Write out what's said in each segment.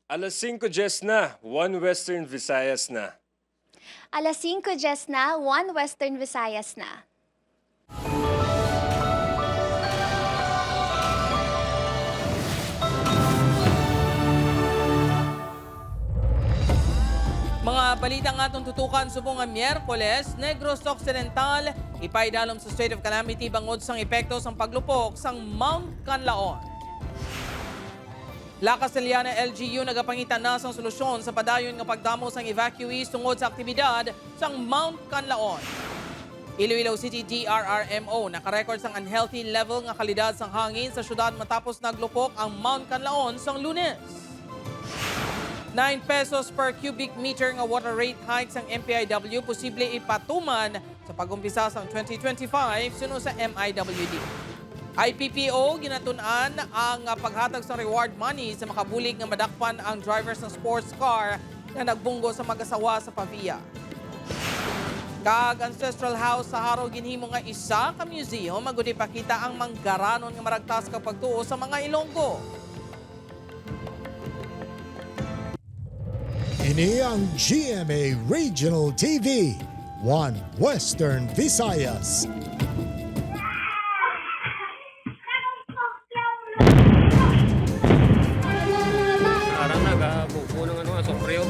Alas 5:10 na, 1 Western Visayas na. Alas 5:10 na, 1 Western Visayas na. Mga balita nga itong tutukan subong nga Miyerkules, Negros Occidental, ipaidalom sa state of calamity bangod sang epekto sang paglupok sang Mount Canlaon. La Castellana LGU nagapangitan na sang solusyon sa padayon nga pagdamo sang evacuees tungod sa aktibidad sang Mount Canlaon. Iloilo City DRRMO nakarecord sang unhealthy level nga kalidad sang hangin sa syudad matapos naglupok ang Mount Canlaon sang Lunes. 9 pesos per cubic meter nga water rate hike sang MPIW posible ipatuman sa pag-umpisa sang 2025 suno sa MIWD. IPPO ginatun-an ang paghatag sa reward money sa makabulig nga madakpan ang drivers ng sports car na nagbunggo sa mag-asawa sa Pavia. Kag Ancestral House sa Haro ginhimo nga isa ka museum magudi pakita ang manggaranon nga maragtas kapag tuo sa mga Ilonggo. Ini ang GMA Regional TV, 1 Western Visayas. Parang nag-buko ng sopryo.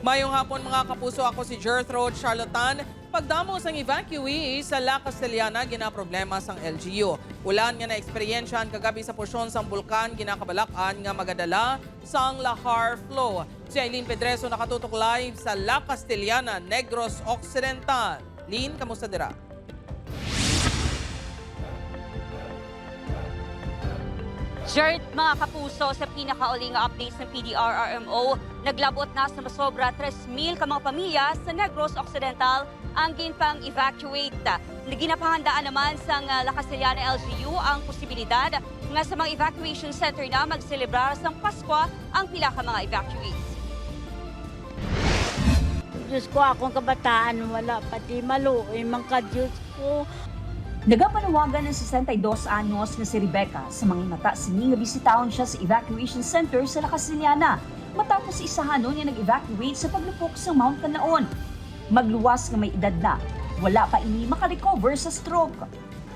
Mayong hapon mga kapuso, ako si Gertrude Charlatan. Pagdamo sang evacuee sa La Castellana, ginaproblema sang LGU. Ulan nga na-eksperyensyahan kagabi sa porsyon sang bulkan, ginakabalakan nga magadala sang lahar flow. Si Aileen Pedreso nakatutok live sa La Castellana, Negros Occidental. Lin, kamusta dira? Jert, mga kapuso, sa pinakauling updates ng PDRRMO, naglabot na sa masobra 3,000 ka mga pamilya sa Negros Occidental ang ginpang evacuate. Ginapahandaan naman sa La Castellana LGU ang posibilidad nga sa mga evacuation center na magselebrar sa Pasko ang pila ka mga evacuees. Diyos ko, akong kabataan, wala pati maluoy, mga Diyos ko. Nagapanawagan ng 62 anyos na si Rebecca sa mga mata sini nga bisitahon siya sa evacuation center sa La Castellana matapos isahanon niya nag-evacuate sa paglupok sa Mount Canlaon. Magluwas nga may edad na, wala pa ini makarecover sa stroke.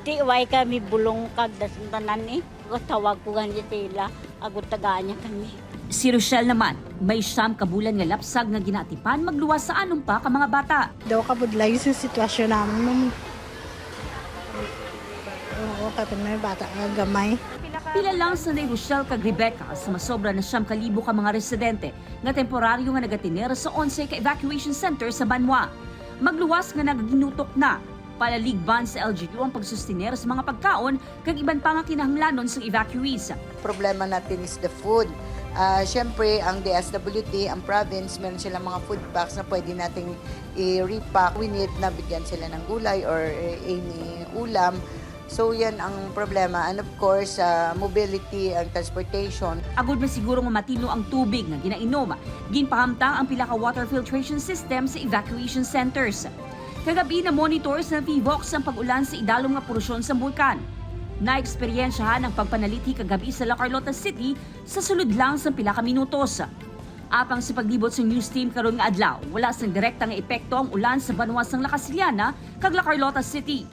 Tiway kami bulong kagdasan tanan eh. Tawag ko ganyan sila, agad tagaan niya kami. Si Rochelle naman, may siyam kabulan nga lapsag nga ginatipan magluwas sa anong pa ka mga bata. Daw kabudlay sa sitwasyon namin. Oo, kapag may bata nga gamay. Pila lang sa ni Rochelle kag Rebecca sa masobra na 9,000 ka mga residente nga temporaryo nga nagatinera sa 11 ka evacuation center sa Banwa. Magluwas nga nagaginutok na. Palaligban sa LGU ang pagsustenera sa mga pagkaon kag iban pa nga kinahanglanon sa evacuees. Problema natin is the food. Siyempre, ang DSWD, ang province, meron silang mga food packs na pwede nating i-repack. We need na bigyan sila ng gulay or any ulam. So yan ang problema. And of course, mobility and transportation. Agud man siguro nga matino ang tubig nga ginainom. Ginpahamtang ang pila ka water filtration system sa evacuation centers. Kagabi na monitors ng PVOX ang pag-ulan sa idalom nga porsyon sa bulkan. Na-eksperyensyahan ang pagpanalithi kagabi sa La Carlota City sa sulod lang sa pila ka minutos. Apang sa paglibot sa news team karon nga adlaw, wala sang direkta nga epekto ang ulan sa Banwa sang La Castellana kag La Carlota City.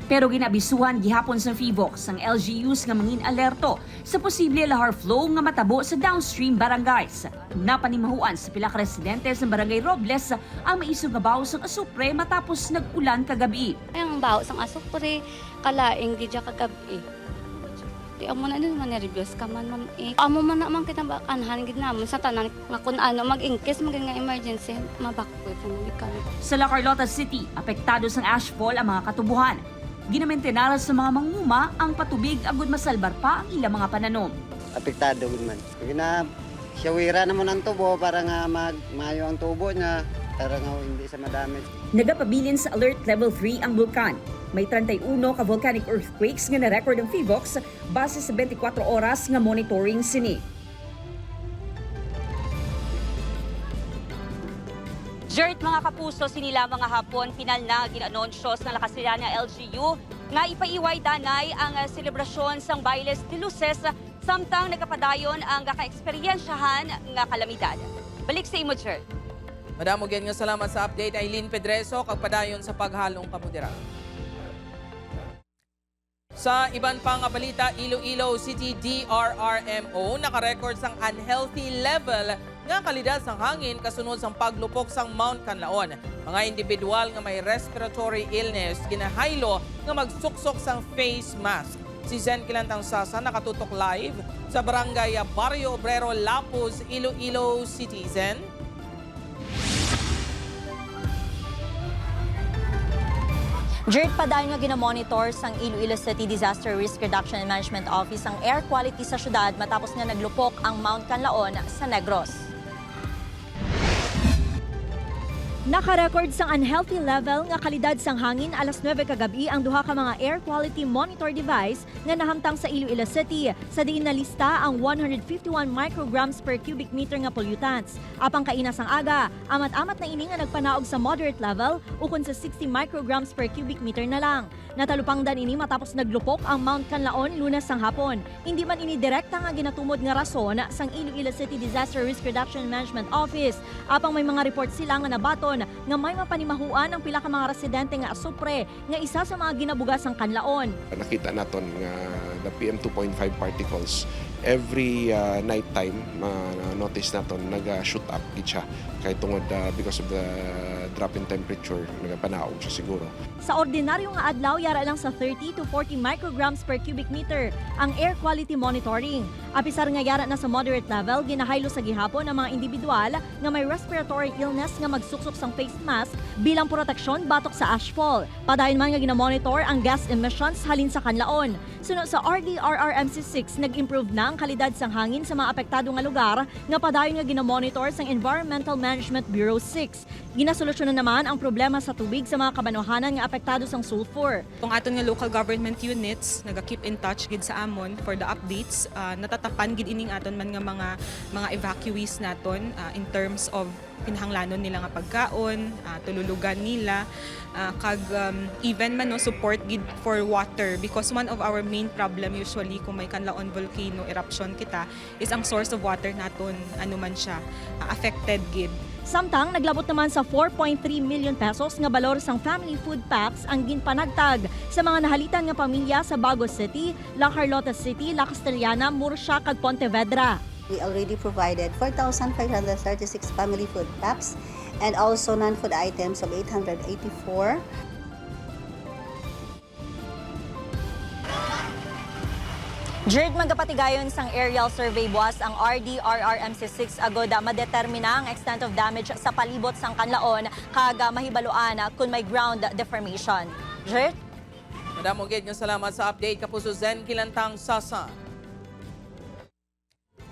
Pero ginabisuhan gihapon sa PVOX ang LGUs nga mangin alerto sa posible lahar flow nga matabo sa downstream barangays. Napanimahuan sa pila ka residente sa Barangay Robles ang maisog nga baho sang asupre matapos nag-ulan kagabi. Ang baho sang asupre, kalaing gidya kagabi. Di amo na naman nervyos ka man ma'am eh. Amo man naman kinabakanhan gid namon sa tanan nga kun ano mag-incase maging nga emergency mabakpoy kami. Sa La Carlota City, apektado sang ashfall ang mga katubuhan. Ginamentenara sa mga manguma ang patubig agud masalbar pa ang ilang mga pananom. Apektado gud man. Kaya siyawira naman ang tubo para nga mayo ang tubo niya para nga hindi sa madami. Nagapabilin sa Alert Level 3 ang bulkan. May 31 ka volcanic earthquakes nga na-record ang PVOX base sa 24 oras nga monitoring sini. Jert, mga kapuso, sinila mga hapon, pinal na ginanonsyo sa La Castellana LGU nga ipaiway danay ang selebrasyon sang Bailes de Luces samtang nagapadayon ang ka-eksperyensyahan nga kalamidad. Balik sa imo, Jer. Madam, nga salamat sa update. Aileen Pedreso, kagpadayon sa paghalong kamudira. Sa iban pang balita, Iloilo City DRRMO nakarecord sang unhealthy level nga kalidad sang hangin kasunod sang paglupok sang Mount Canlaon. Mga individual nga may respiratory illness ginahaylo nga magsuksok sang face mask. Si Zen Kilantang Sasa nakatutok live sa barangay Barrio Obrero, Lapuz, Iloilo City. Zen? Dirt pa dahil nga ginamonitor sang Iloilo City Disaster Risk Reduction and Management Office ang air quality sa syudad matapos nga naglupok ang Mount Canlaon sa Negros. Nakarecord sang unhealthy level nga kalidad sang hangin alas 9 kagabi ang duha ka mga air quality monitor device nga nahamtang sa Iloilo City sa diin nalista ang 151 micrograms per cubic meter nga pollutants. Apang kaina sang aga, amat-amat na ini nga nagpanaog sa moderate level ukon sa 60 micrograms per cubic meter na lang. Natalupang dan ini matapos naglupok ang Mount Canlaon Lunes sang hapon. Hindi man ini direkta nga ginatumod nga rason sang Iloilo City Disaster Risk Reduction and Management Office. Apang may mga report sila nga nabaton nga may mapanimahuan ang pila ka mga residente nga asupre nga isa sa mga ginabugas ang Canlaon. Nakita naton nga the PM 2.5 particles every night time notice naton naga-shoot up gid siya kay tungod because of the drop in temperature nagapanaog siya siguro. Sa ordinaryo nga adlaw yara lang sa 30 to 40 micrograms per cubic meter ang air quality monitoring. Apisar nga yara na sa moderate level ginahaylo sa gihapon ang mga individual nga may respiratory illness nga magsuksok sang face mask bilang proteksyon batok sa ashfall. Padayon man nga ginamonitor ang gas emissions halin sa Canlaon. Sunod sa RDRRMC6 nag-improve na ang kalidad sang hangin sa mga apektado nga lugar nga padayon nga ginamonitor sang Environmental Management Bureau 6. Ginasolusyonan naman ang problema sa tubig sa mga kabanuhanan nga apektado sang sulfur. Kung aton nga local government units naga-keep in touch gid sa amon for the updates, natatapan gid ining aton man nga mga evacuees naton in terms of kinahanglanon nila nga pagkaon, tululugan nila, kag even man no support gid for water because one of our main problem usually kung may Canlaon volcano eruption kita is ang source of water naton ano man siya affected gid. Samtang naglabot naman sa 4.3 million pesos nga balor sang family food packs ang ginpanagtag sa mga nahalitan nga pamilya sa Bago City, La Carlota City, La Castellana, Murcia kag Pontevedra. We already provided 4,536 family food packs and also non-food items of 884. Dirt magapatigayon sang aerial survey buwas ang RDRRMC6 agoda madetermina ang extent of damage sa palibot sang Canlaon kag mahibaluan kung may ground deformation. Dirt? Madam, nga salamat sa update. Kapuso Zen Kilantang Sasa.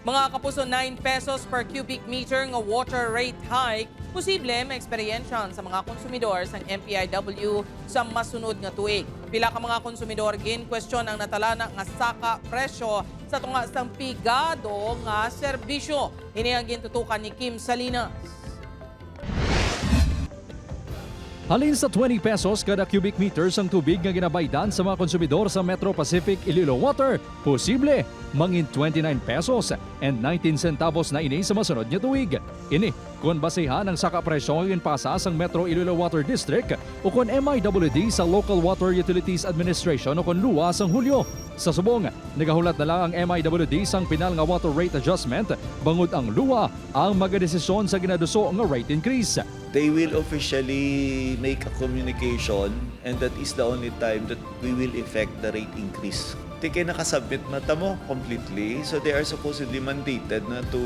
Mga kapuso, 9 pesos per cubic meter nga water rate hike, posible may eksperyensyan sa mga konsumidor sa MPIW sa masunod nga tuig. Pila ka mga konsumidor gin-question ang natalana nga saka presyo sa tunga sang pigado nga serbisyo. Ini ang gintutukan ni Kim Salinas. Halin sa 20 pesos kada cubic meters ang tubig nga ginabaydan sa mga konsumidor sa Metro Pacific Iloilo Water, posible mangin 29 pesos and 19 centavos na ini sa masunod nga tuig. Ini kung basehan ang saka presyo nga pasa sang Metro Iloilo Water District o kung MIWD sa Local Water Utilities Administration o kung LUA sang Hulyo. Sa subong, nagahulat na lang ang MIWD sang pinal nga water rate adjustment bangod ang LUA ang magadesisyon sa ginaduso nga rate increase. They will officially make a communication and that is the only time that we will effect the rate increase. Di kayo nakasubmit na tamo completely, so they are supposedly mandated na to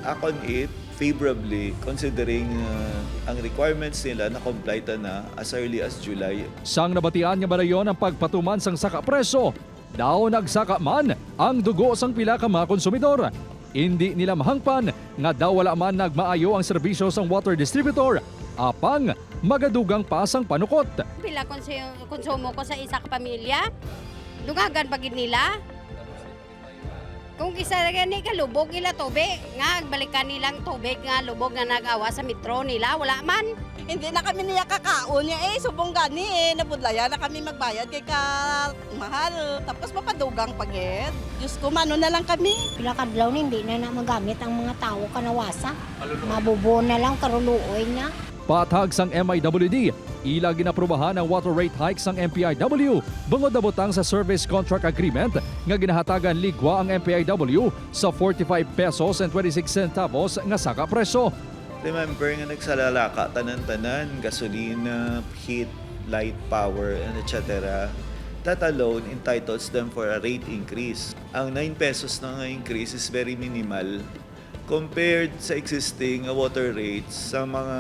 act on it favorably considering ang requirements nila na comply na as early as July. Sang nabatian nga balayon ang pagpatuman sang saka preso, daw nagsaka man ang dugo sang pila ka mga konsumidor. Hindi nila mahangpan nga daw wala man nagmaayo ang serbisyo sang water distributor apang magadugang pasang panukot. Pila konsumo ko sa isa ka pamilya, dugagan pagid nila. Kung isa gani ka lubog nila tubig, nga balikan nilang tubig nga lubog nga nag-awa sa metro nila, wala man. Hindi na kami niya kakaon niya subong gani nabudlaya na kami magbayad kay ka mahal. Tapos mapadugang pagit. Diyos ko, mano na lang kami. Pinakadlaw hindi na magamit ang mga tao kanawasa. Mabubuo na lang karuluoy niya. Patag sang MIWD, ila ginaprubahan ang water rate hike sang MPIW. Bangod na butang sa service contract agreement nga ginahatagan ligwa ang MPIW sa 45 pesos and 26 centavos nga saka preso. Remember nga nagsalalaka, tanan-tanan, gasolina, heat, light, power, and etc. That alone entitles them for a rate increase. Ang 9 pesos na nga increase is very minimal compared sa existing water rates sa mga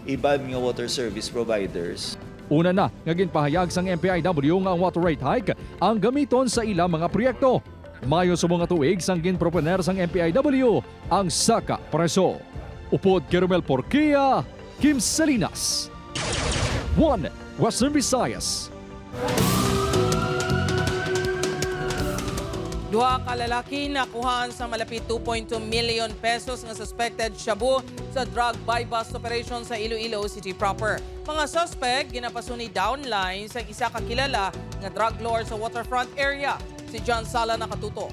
iban nga water service providers. Una na, nga ginpahayag sang MPIW nga ang water rate hike ang gamiton sa ilang mga proyekto. Mayo sa mga tuig sang ginproponer sang MPIW ang saka preso. Upod Kerumel Porquia, Kim Salinas. 1 Western Visayas. Duha ka lalaki nakuhaan sa malapit 2.2 million pesos nga suspected shabu sa drug buy-bust operation sa Iloilo City proper. Mga suspect ginapasuni downline sa isa ka kilala nga drug lord sa waterfront area. Si John Sala nakatuto.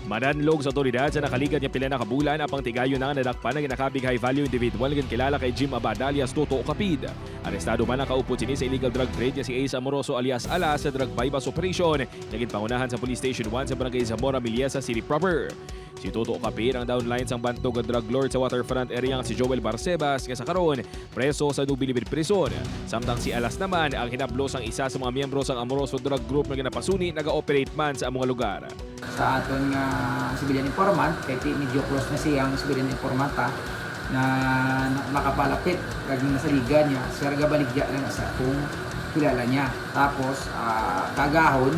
Mananlog sa otoridad sa nakaligan niya pila na kabulan apang tigayo na nadakpan ng ginakabig high-value individual nga kilala kay Jim Abad alias Toto Capid. Arestado man ang kaupod sini sa illegal drug trade niya si Ace Amoroso alias Ala sa drug buy-bust operation. Naging pangunahan sa Police Station 1 sa Barangay Zamora Miliesa City proper. Si Toto Capid ang downline sang bantog drug lord sa waterfront area nga si Joel Barcebas nga sa karon preso sa Dubilibid Prison. Samtang si Alas naman ang hinablos ang isa sa mga miyembro sang Amoroso Drug Group na ginapasuni naga-operate man sa among lugar. Sa aton nga civilian informant, kay medyo close na siyang civilian informant na makapalapit kag nasa liga niya, siya gabaligya lang sa kung kilala niya. Tapos kagahon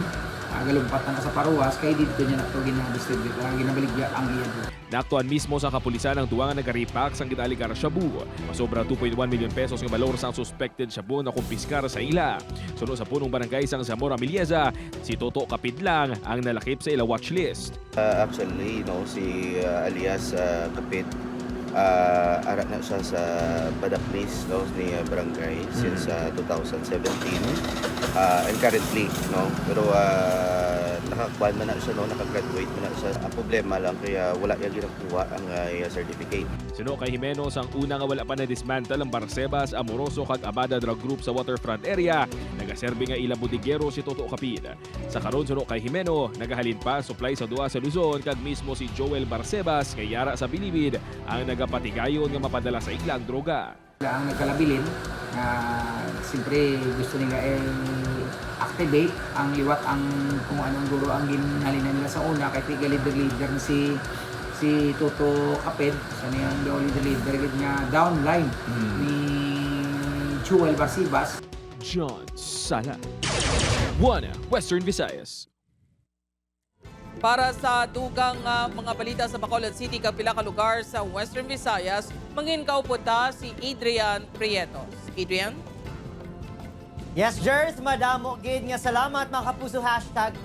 galumpat na sa paruwas kay dito niya nato gina-distribute ginabaligya ang iya. Naaktuan mismo sa kapulisan ang duwa nga nagaripak sang gitaligar shabu. Masobra 2.1 million pesos nga valor sang suspected shabu na kumpiskar sa ila. Sunod sa punong barangay sang Zamora Miliesa, si Toto Capid lang ang nalakip sa ila watchlist. Actually, si alias Capid, arat na siya sa Badaklis ni barangay since 2017 and currently pero nakakuan man na siya nakagraduate man na siya. Ang problema lang kaya wala yung ginakuha ang certificate. Sino kay Jimenez ang una nga wala pa na dismantle ang Barcebas, Amoroso kag Abada Drug Group sa waterfront area. Nagaserbe nga ila bodigero si Toto Capid. Sa karon suno kay Jimeno nagahalin pa supply sa duwa sa Luzon kag mismo si Joel Barcebas kay yara sa Bilibid ang nagapatigayon nga mapadala sa iglang droga. Ang nagkalabilin na siyempre gusto nila activate ang liwat ang kung anong guro ang ginhalinan nila sa una kay leader na si Toto Capid sa niyang leader nga downline ni Joel Barcebas. John Sala, 1 Western Visayas. Para sa dugang mga balita sa Bacolod City kag pila ka lugar sa Western Visayas, mangin kauputa si Adrian Prietos. Adrian? Yes, Jers, madamo gid nga salamat mga kapuso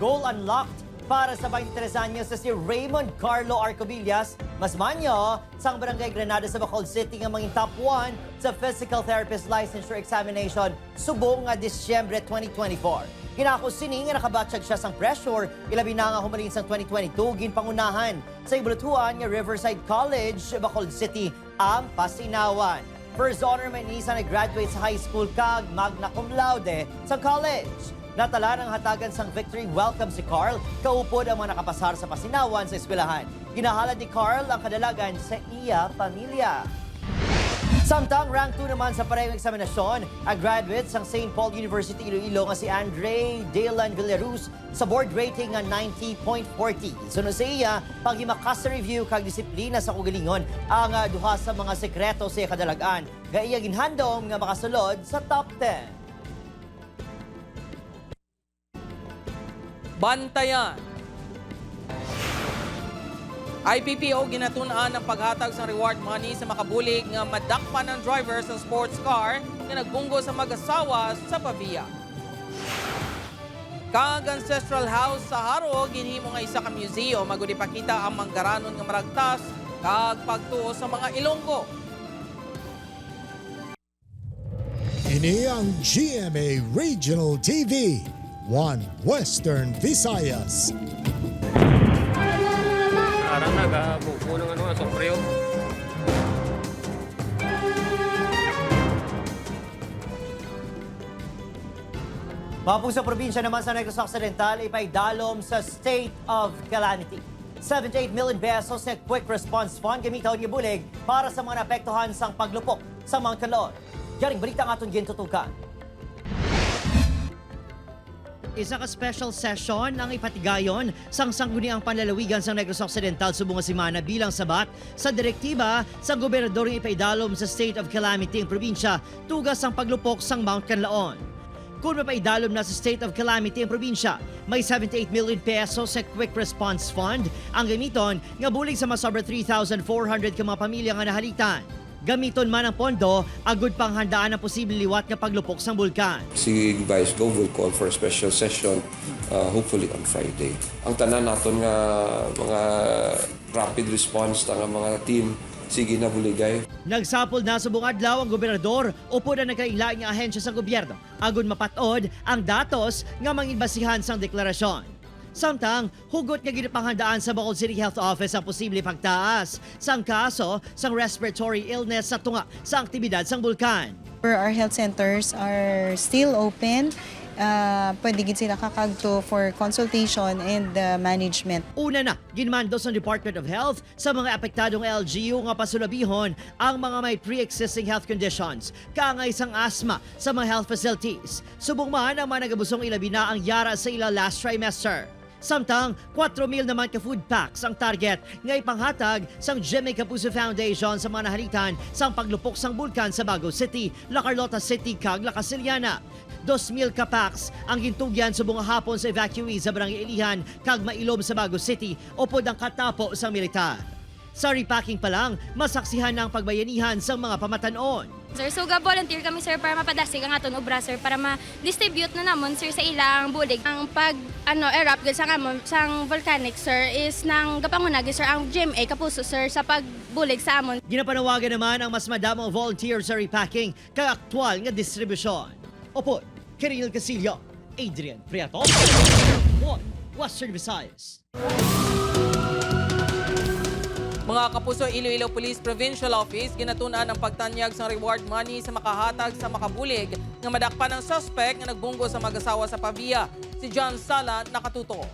#Goal Unlocked para sa 23 anyos sa si Raymond Carlo Arcobillas, mas manyo sang Barangay Granada sa Bacolod City nga mangin top 1 sa Physical Therapist Licensure Examination subong nga Disyembre 2024. Ginako sini nga nakabatsyag siya sang pressure, ilabi na nga humalin sang 2022 ginpangunahan sa ibulutuan nga Riverside College, Bacolod City, ang Pasinawan. First honor man isa nag-graduate sa high school kag magna cum laude sa college. Natala ng hatagan sang victory welcome si Carl, kaupod ang mga nakapasar sa Pasinawan sa eskwelahan. Ginahalad ni Carl ang kadalagan sa iya pamilya. Samtang rank 2 naman sa parehong eksaminasyon, ang graduate sang St. Paul University Iloilo nga si Andre Daylan Villaruz sa board rating nga 90.40. Sunod sa iya, paghimakas sa review kag disiplina sa kugalingon ang duha sa mga sekreto sa kadalagan. Gaya ginhandom nga makasulod sa top 10. Bantayan. IPPO ginatunan ang paghatag sa reward money sa makabulig nga madakpan ng driver sa sports car nga nagbunggo sa mag-asawa sa Pavia. Kag Ancestral House sa Haro ginhimo nga isa ka museo magud ipakita ang manggaranon nga maragtas kag pagtuo sa mga Ilonggo. Ini ang GMA Regional TV, One Western Visayas. Arang nagabuko ng sobreo. Mapu sa probinsya naman sa Negros Occidental, ipaidalom sa state of calamity. 78 million pesos na quick response fund gamiton ng bulig para sa mga naapektuhan sang paglupok sa Mount Canlaon. Yaring balita nga itong gintutukan. Isa ka special session ang ipatigayon sang sangguniang panlalawigan sa Negros Occidental subong nga semana bilang sabat sa direktiba sa gobernador ng ipaidalom sa state of calamity ang probinsya tugas ang paglupok sang Mount Canlaon. Kung mapaidalom na sa state of calamity ang probinsya, may 78 million pesos sa quick response fund ang gamiton nga bulig sa masobra 3,400 ka mga pamilya nga nahalitan. Gamiton man ang pondo, agud panghandaan ang posibleng liwat nga paglupok sa bulkan. Si Vice Gov will call for a special session hopefully on Friday. Ang tanan naton nga mga rapid response nga mga team sige na buligay. Nagsapol na sa buong adlaw ang gobernador upo na nagkailaing nga ahensya sa gobyerno agud mapatod ang datos nga manginbasihan sang deklarasyon. Samtang, hugot nga ginapanghandaan sa Bacolod City Health Office ang posible pagtaas sang kaso sang respiratory illness sa tunga sa aktibidad sang bulkan. Our health centers are still open. Pwede gid sila kakagto for consultation and management. Una na, ginmando sa Department of Health sa mga apektadong LGU nga pasulabihon ang mga may pre-existing health conditions, kaangay sang asthma sa mga health facilities. Subong man ang mga nagabusong ilabi na ang yara sa ila last trimester. Samtang, 4,000 naman ka food packs ang target nga ipanghatag sang Jimmy Kapuso Foundation sa mga nahalitan sang paglupok sang bulkan sa Bago City, La Carlota City, kag La Casiliana. 2,000 ka packs ang gintugyan sa bunga hapon sa evacuees sa Barangay Ilihan kag Mailom sa Bago City upod ang katapo sang militar. Sa repacking pa lang, masaksihan na ang pagbayanihan sang mga pamatanon. Sir, so volunteer kami sir para mapadasig ang aton obra sir para ma-distribute na namon sir sa ilang bulig. Ang pag erupt gud sang volcanic sir is nang gapangunag sir ang GMA Kapuso sir sa pagbulig sa amon. Ginapanawagan naman ang mas madamong volunteer sa repacking kag aktual nga distribusyon. Opo, Kiril Casillo, Adrian Priato, One Western Visayas. Mga kapuso, Iloilo Police Provincial Office ginatunan ang pagtanyag sa reward money sa makahatag sa makabulig nga madakpan ng suspect nga nagbunggo sa mag-asawa sa Pavia. Si John Sala nakatuto.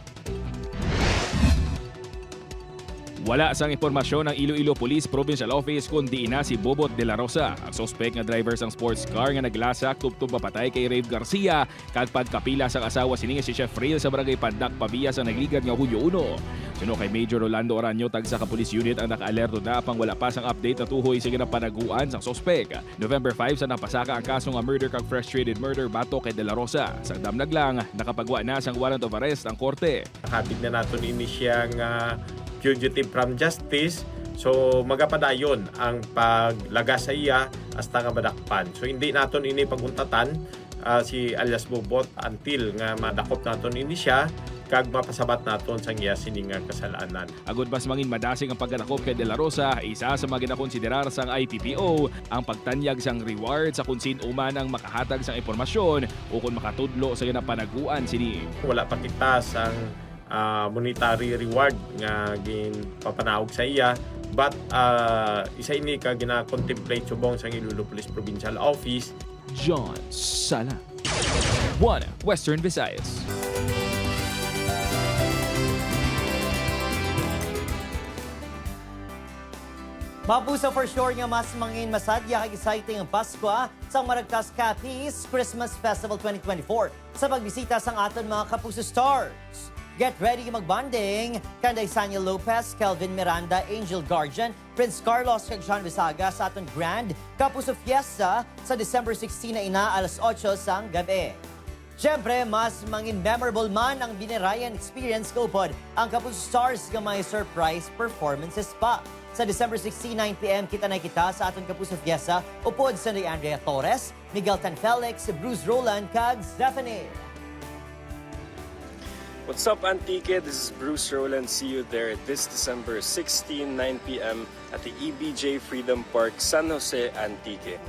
Wala sang impormasyon ng Iloilo Police Provincial Office kundi ina si Bobot de la Rosa, ang suspect nga driver sang sports car nga naglasak tubtub mapatay kay Rave Garcia kag pagkapila sang asawa sini nga si Chef Rail sa Barangay Pandak, Pavia sa nagligad nga Hulyo 1. Suno kay Major Rolando Oranyo tagsa ka police unit ang naka-alerto na pang wala pa sang update na tuhoy sa ginapanaguan sang suspect. November 5 sa napasaka ang kaso nga murder kag frustrated murder bato kay de la Rosa. Sa damnag lang nakapagwa na sang warrant of arrest ang korte. Hatid na naton ini siyang fugitive from justice. So magapadayon ang paglaga sa iya hasta nga madakpan. So hindi naton ini paguntatan si alias Bobot until nga madakop naton ini siya kag mapasabat naton sang iya sining kasalanan. Agud mas mangin madasing ang pagdakop kay De La Rosa, isa sa mga ginakonsiderar sang IPPO ang pagtanyag sang reward sa kung sin-uman ang makahatag sang impormasyon o kung makatudlo sa ginapanaguan sini. Wala pa kita sang monetary reward nga ginpapanawag sa iya, but isa ini ka gina-contemplate subong sang Iloilo Police Provincial Office. John Sala, One Western Visayas. Mapusa for sure nga mas mangin masadya kag exciting ang Pasko sang Maragtas Capiz Christmas Festival 2024 sa pagbisita sang aton mga Kapuso Stars. Get ready magbanding kanday Sanya Lopez, Kelvin Miranda, Angel Guardian, Prince Carlos kag John Visaga sa aton Grand Kapuso Fiesta sa December 16 na ina alas 8 sang gabi. Siyempre, mas mangin memorable man ang binirayan experience kaupod ang Kapuso Stars nga may surprise performances pa. Sa December 16, 9 p.m. kita sa aton Kapuso Fiesta upod sa ni Andrea Torres, Miguel Tan Felix, Bruce Roland, kag Stephanie. What's up, Antique? This is Bruce Rowland. See you there this December 16, 9 p.m. at the EBJ Freedom Park, San Jose, Antique.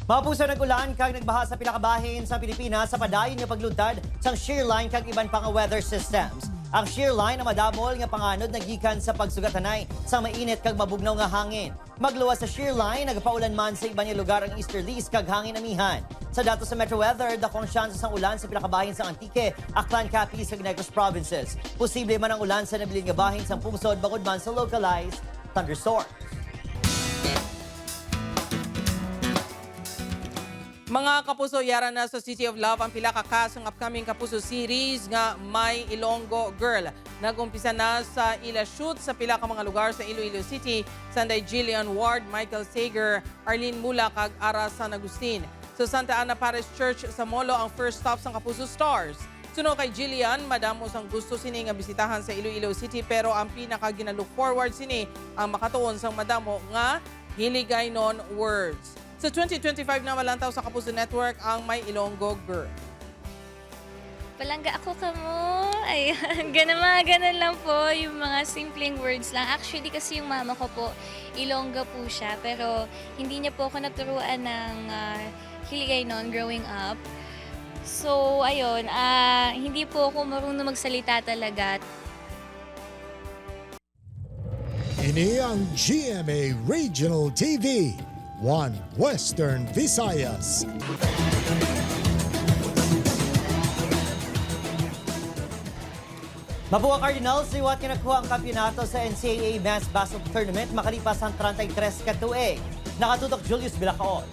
Mapuso nag-ulan kag nagbaha sa pinakabahin sa Pilipinas sa padayon nga pagluntad sang shear line kag iban pang weather systems. Ang shear line na madamol nga panganod nagikan sa pagsugatanay sa mainit kag mabugnaw nga hangin. Magluwas sa shear line nagapaulan man sa iban nga lugar ang easterlies kag hangin amihan. Sa datos sa Metro Weather, dakong chance sang ulan sa pinakabahin sa Antique, Aklan, Capiz kag Negros provinces. Posible man ang ulan sa nabiling nga bahin sang pungsod bangod man sa localized thunderstorms. Mga kapuso, yara na sa City of Love ang pila ka kasong upcoming Kapuso series nga My Ilonggo Girl. Nagumpisa na sa ila shoot sa pila ka mga lugar sa Iloilo City, Sanday Jillian Ward, Michael Sager, Arlene Mula kag Ara San Agustin. Sa Santa Ana Parish Church sa Molo ang first stop sa Kapuso Stars. Suno kay Jillian, madamo sang gusto sini nga bisitahan sa Iloilo City pero ang pinaka ginalook forward sini ang makatuon sang madamo nga hiligay non words. Sa 2025 na malantaw sa Kapuso Network ang My Ilonggo Girl. Palangga ako kamo. Ayan, ganun lang po. Yung mga simpleng words lang. Actually, kasi yung mama ko po, Ilongga po siya. Pero hindi niya po ako naturuan ng hiligay noon growing up. So, ayun, hindi po ako marunong magsalita talaga. Ini ang GMA Regional TV, One Western Visayas. Mapua Cardinals liwat nga nakuha ang kampyonato sa NCAA Men's Basketball Tournament makalipas ang 33 ka tuig. Nakatutok Julius Bilacaon.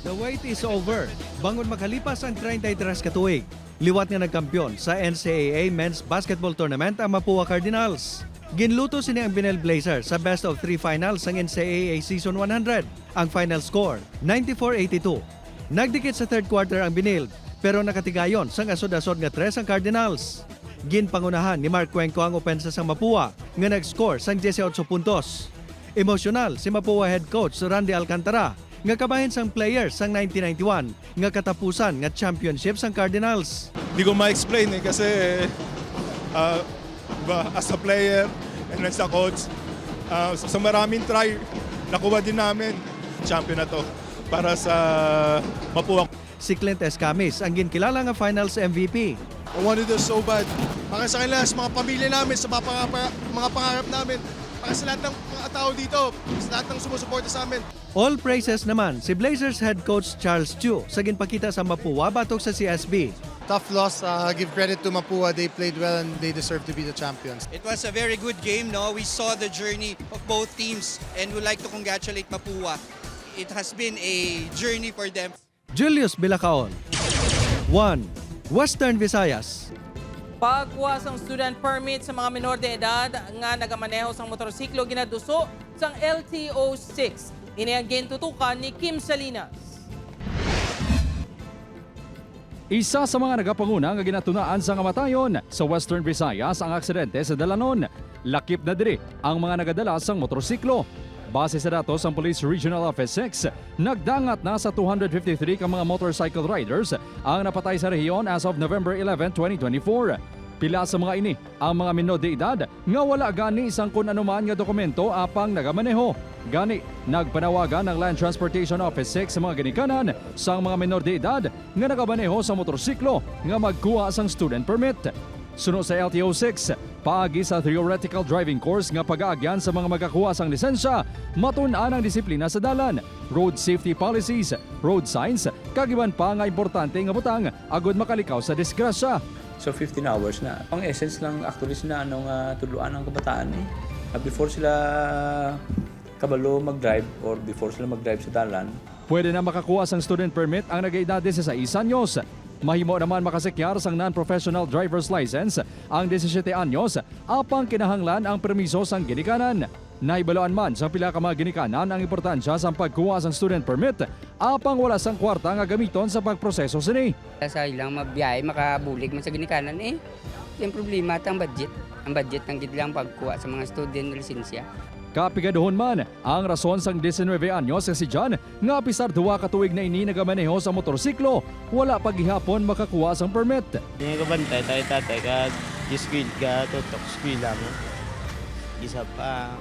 The wait is over. Bangon makalipas ang 33 ka tuig. Liwat nga nagkampiyon sa NCAA Men's Basketball Tournament ang Mapua Cardinals. Ginluto sini ang Binel Blazers sa best of 3 finals ng NCAA Season 100. Ang final score, 94-82. Nagdikit sa third quarter ang Binel, pero nakatigayon sang asod-asod nga 3 ang Cardinals. Ginpangunahan ni Mark Cuenco ang opensa sang Mapua nga nag-score sang 18 puntos. Emosyonal si Mapua head coach Randy Alcantara nga kabahin sang players sang 1991 nga katapusan nga championship sang Cardinals. Di ko ma-explain kasi as a player and as a coach, sa maraming try, nakuha din namin champion na to para sa Mapua. Si Clint Escamis ang ginkilala nga finals MVP. I wanted this so bad. Para sa kanila, sa mga pamilya namin, sa mga pangarap namin, para sa lahat ng mga tao dito, sa lahat ng sumusuporta sa amin. All praises naman si Blazers head coach Charles Chu sa ginpakita sa Mapua batok sa CSB. Tough loss. Give credit to Mapua. They played well and they deserve to be the champions. It was a very good game. No, we saw the journey of both teams and would like to congratulate Mapua. It has been a journey for them. Julius Bilacaon, 1 Western Visayas. Pagkuha sang student permit sa mga menor de edad nga nagamaneho sang motorsiklo ginaduso sang LTO-6. Ini ang gintutukan ni Kim Salinas. Isa sa mga nagapanguna nga ginatunaan sa kamatayon sa Western Visayas ang aksidente sa Dalanon. Lakip na diri ang mga nagadala sang motorsiklo. Base sa datos ng Police Regional Office 6, nagdangat na sa 253 ka mga motorcycle riders ang napatay sa rehiyon as of November 11, 2024. Pila sa mga ini ang mga menor de edad nga wala gani isang kun anuman nga dokumento apang nagamaneho. Gani, nagpanawagan ng Land Transportation Office 6 sa mga ginikanan sa mga menor de edad nga nagamaneho sa motorsiklo nga magkuha sang student permit. Sunod sa LTO-6, paagi sa theoretical driving course nga pag-aagyan sa mga magakuha sang lisensya, matun-an ang disiplina sa dalan, road safety policies, road signs, kagiban pa nga importante nga butang agud makalikaw sa disgrasya. So 15 hours na. Ang essence lang actually sila tuluan ng kabataan before sila kabalo mag-drive or before sila mag-drive sa dalan. Pwede na makakuha sang student permit ang nag-edad 16 anyos. Mahimo naman makasekyar sang non-professional driver's license ang 17 anyos apang kinahanglan ang permiso sang ginikanan. Naibaloan man sa pila ka mga ginikanan ang importansya sa pagkuha sang student permit apang wala sang kwarta nga gamiton sa pagproseso sini. Sa ilang mabiyay makabulig man sa ginikanan Yung problema at ang budget. Ang budget ng gidlang pagkuha sa mga student lisensya. Kapigaduhon man ang rason sang 19 anyos si John nga pisar duwa ka tuig na ini nagamaneho sa motorsiklo, wala paghihapon makakuha sang permit. Hindi ko bantay tayo tatay ka skill ka tutok skill lang. Isa pa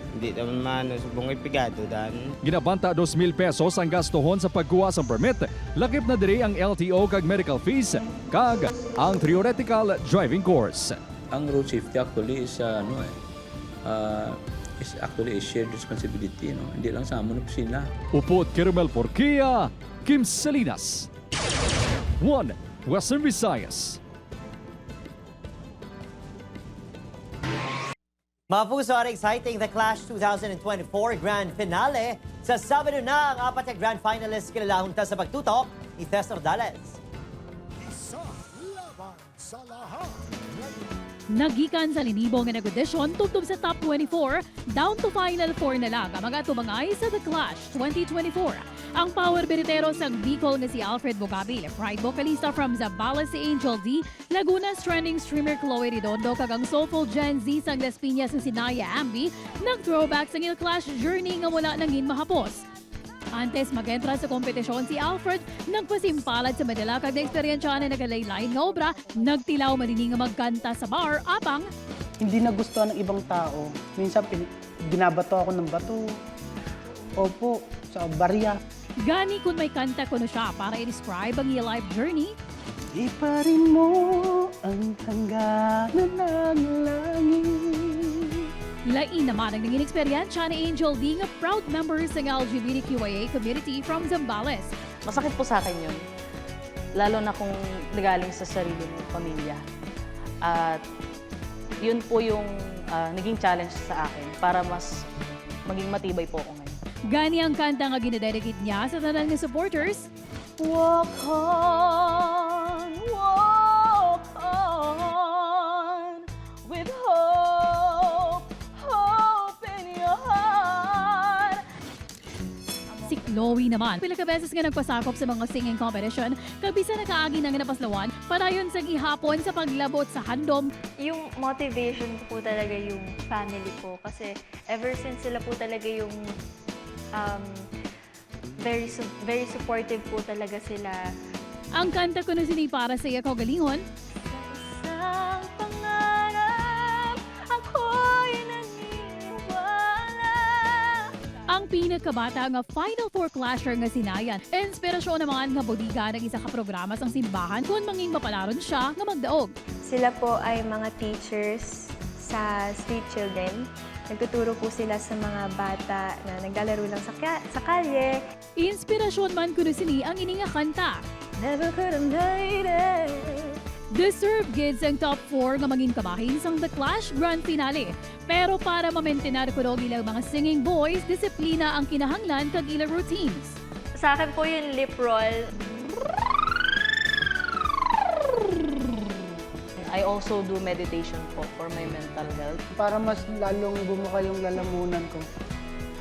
hindi naman man subong ipigado dan. Ginabanta 2,000 pesos ang gastuhon sa pagkuha sang permit. Lakip na diri ang LTO kag medical fees kag ang theoretical driving course. Ang road safety actually is is actually a shared responsibility, no? Hindi lang sa amon sila. Upod Kirmel Porquia, Kim Salinas. 1 Western Visayas. Mga puso, are exciting the Clash 2024 Grand Finale. Sa Sabado na ang apat na Grand Finalists kilalahunta sa pagtutok ni Tess Ordales. Isa laban sa lahat. Nagikan sa linibong nga nag-audition tubtob sa top 24, down to final 4 na lang ang mga tumangay sa The Clash 2024. Ang power biritero sa Bicol nga si Alfred Bogabil, pride vocalista from Zambales si Angel D, Laguna's trending streamer Chloe Redondo kag ang soulful Gen Z sang Las Piñas nga si Naya Ambi, nag-throwback sa Clash journey nga wala nangin mahapos. Antes mag-entra sa kompetisyon si Alfred, nagpasimpalad sa Manila kag na-eksperyensya na nagalaylain nga obra, nagtilaw manini nga magkanta sa bar, apang hindi nagustuhan ng ibang tao. Minsan binabato ako ng bato. Opo, sa barya. Gani kung may kanta kuno siya para i-describe ang iyong life journey. Iparin mo ang hangganan ng langit. Lain naman ang naging eksperyensya ni Angel D nga proud members ng LGBTQIA community from Zambales. Masakit po sa akin yun. Lalo na kung nagaling sa sarili ng pamilya. At yun po yung naging challenge sa akin para mas maging matibay po ako ngayon. Gani ang kanta nga ginadedicate niya sa tanan ng supporters. Walk on with hope, hope in your heart. Si Chloe naman, pila ka beses nga nagpasakop sa mga singing competition, kabisa nakaagi na nga napaslawan, padayon sa gihapon sa paglabot sa handom. Yung motivation po talaga yung family ko kasi ever since sila po talaga yung very supportive po talaga sila. Ang kanta ko na sini para sa iya kaugalingon. Sa pangarap, ako'y naniniwala. Ang pinakabata nga Final Four clasher nga sinayan. Inspirasyon naman nga bodiga ng isa ka programa sang simbahan kung manging mapalaron siya nga magdaog. Sila po ay mga teachers sa Street Children. Nagtuturo po sila sa mga bata na naglalaro lang sa kalye. Inspirasyon man kuno sini ang ininga kanta. Never could have made it. Deserve gids ang top 4 nga maging kabahin sang The Clash Grand Finale. Pero para ma-maintain ko ilang mga singing boys, disiplina ang kinahanglan kag ilang routines. Sa akin po yung lip roll. I also do meditation po for my mental health. Para mas lalong bumuka yung lalamunan ko.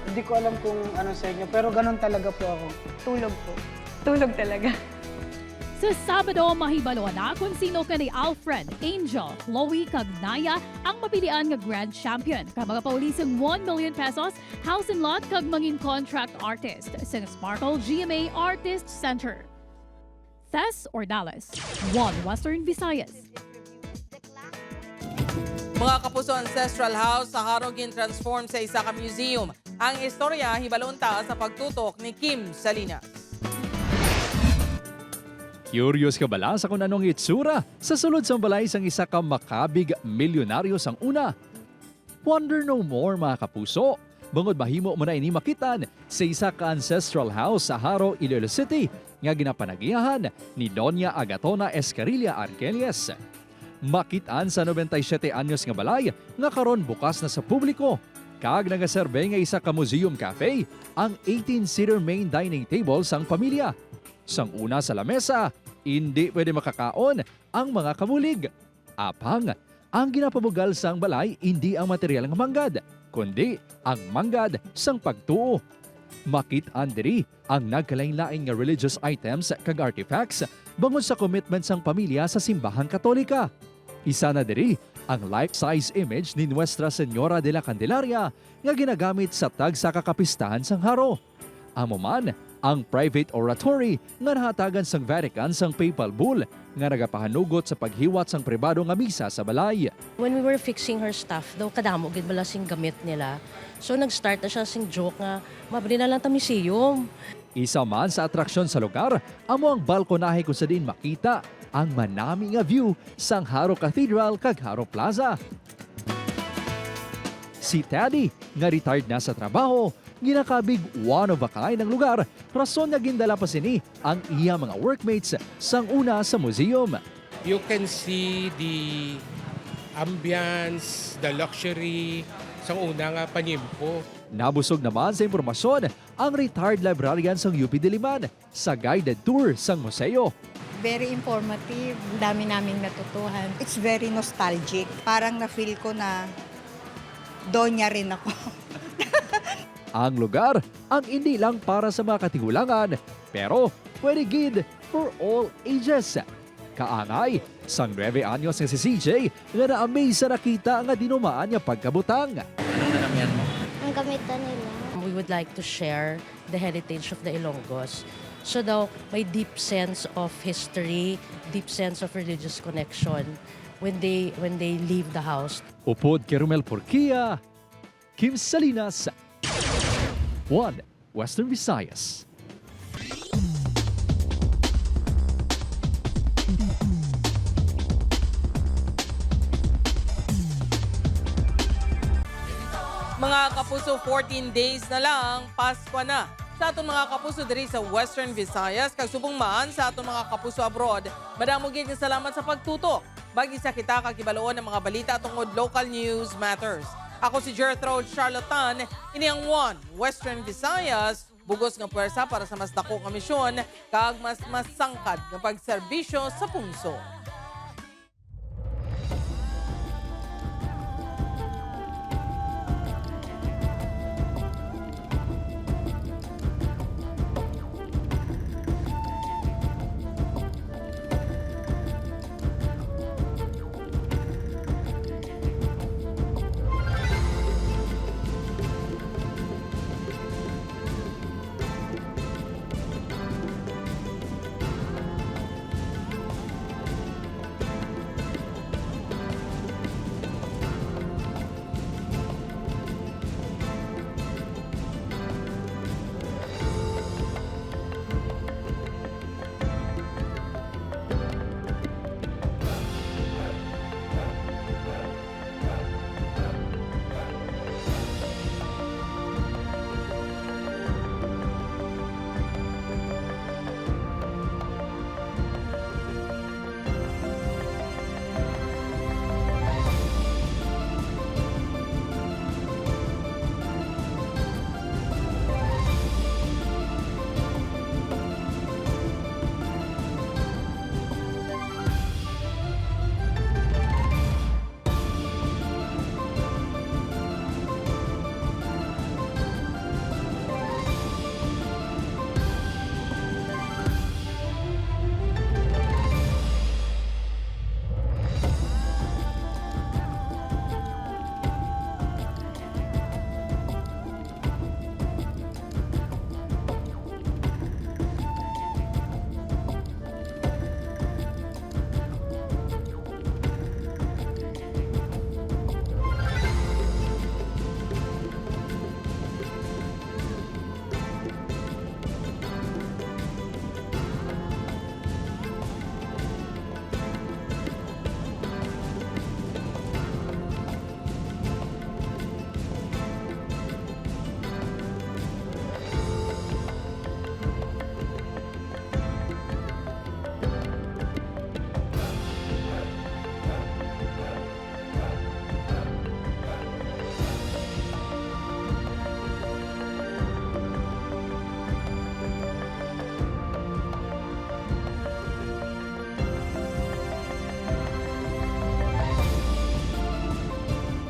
Hindi ko alam kung ano sa inyo, pero ganun talaga po ako. Tulog po. Tulog talaga. Sa Sabado, mahibalo na kung sino ka ni Alfred, Angel, Chloe, kag Naya ang mapilian nga Grand Champion. Kag mga paulisang 1 million pesos, house and lot kag mangin contract artist sa Sparkle GMA Artist Center. Tess Ordales, 1 Western Visayas. Mga kapuso, Ancestral House sa Harogin transform sa isa ka museum. Ang istorya hibalunta sa pagtutok ni Kim Salinas. Curious ka bala sa kung anong itsura sa sulod sang balay sang isa ka makabig milyonaryo sang una? Wonder no more mga kapuso. Bangod mahimo mo na ini makitan sa isa ka Ancestral House sa Haro, Iloilo City nga ginapanagiyahan ni Doña Agatona Escarilla Arquelles. Makitaan sa 97 anyos nga balay nga karon bukas na sa publiko. Kag nagaserbe nga isa ka museum cafe ang 18-seater main dining table sang pamilya. Sang una sa lamesa, hindi pwede makakaon ang mga kamulig. Apang, ang ginapabugal sang balay hindi ang material ng manggad, kundi ang manggad sang pagtuo. Makitaan diri ang nagkalain-lain nga religious items kag artifacts bangod sa commitment sang pamilya sa simbahang Katolika. Isa na diri ang life-size image ni Nuestra Señora de la Candelaria nga ginagamit sa tagsa kakapistahan sang haro. Amo man ang private oratory nga nahatagan sang Vatican sang papal bull nga nagapahanugot sa paghiwat sang pribado nga misa sa balay. When we were fixing her stuff, daw kadamo gid bala sing gamit nila. So nag-start na siya sing joke nga mabili na lang ta museum. Isa man sa atraksyon sa lugar, amo ang balkonahe kung sa diin makita ang manami nga view sang Haro Cathedral kag Haro Plaza. Si Teddy, nga retired na sa trabaho, ginakabig one of a kind ng lugar, rason nga gindala pa sini ang iya mga workmates sang una sa museum. You can see the ambience, the luxury, sang una nga panimpo. Nabusog naman sa impormasyon ang retired librarian sang UP Diliman sa guided tour sang museo. Very informative, dami naming natutuhan. It's very nostalgic. Parang na-feel ko na donya rin ako. Ang lugar ang hindi lang para sa mga katigulangan, pero pwede gid for all ages. Kaangay, sang 9 anyos nga si CJ nga na-amaze sa nakita nga dinumaan niya pagkabutang. Anong nanamihan mo? Ang gamitan nila. We would like to share the heritage of the Ilonggos. So daw, may deep sense of history, deep sense of religious connection when they leave the house. Upod kay Romel Porquia, Kim Salinas, 1 Western Visayas. Mga kapuso, 14 days na lang, Pasko na. Sa atong mga kapuso diri sa Western Visayas, kag subong maan sa atong mga kapuso abroad, madamo gid nga salamat sa pagtutok. Bagi sa kita kagibaloon ng mga balita tungod local news matters. Ako si Gertrude Charlatan, ini ang 1 Western Visayas, bugos nga puwersa para sa mas dako nga misyon, kag mas masangkad nga pagserbisyo sa pungso.